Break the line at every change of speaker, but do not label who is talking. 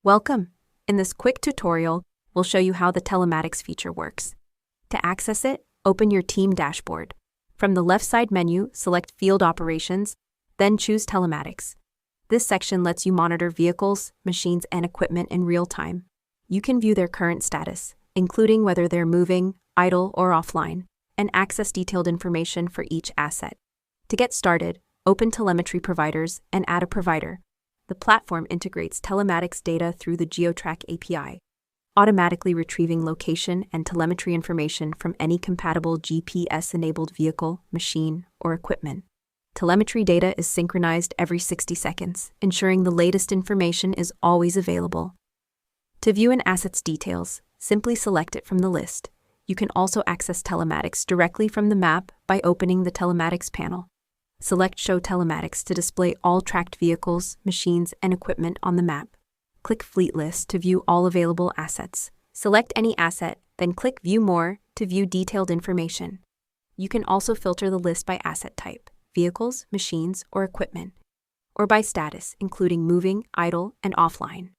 Welcome! In this quick tutorial, we'll show you how the telematics feature works. To access it, open your team dashboard. From the left side menu, select Field Operations, then choose Telematics. This section lets you monitor vehicles, machines, and equipment in real time. You can view their current status, including whether they're moving, idle, or offline, and access detailed information for each asset. To get started, open Telemetry Providers and add a provider. The platform integrates telematics data through the GeoTrack API, automatically retrieving location and telemetry information from any compatible GPS-enabled vehicle, machine, or equipment. Telemetry data is synchronized every 60 seconds, ensuring the latest information is always available. To view an asset's details, simply select it from the list. You can also access telematics directly from the map by opening the Telematics panel. Select Show Telematics to display all tracked vehicles, machines, and equipment on the map. Click Fleet List to view all available assets. Select any asset, then click View More to view detailed information. You can also filter the list by asset type, vehicles, machines, or equipment, or by status, including moving, idle, and offline.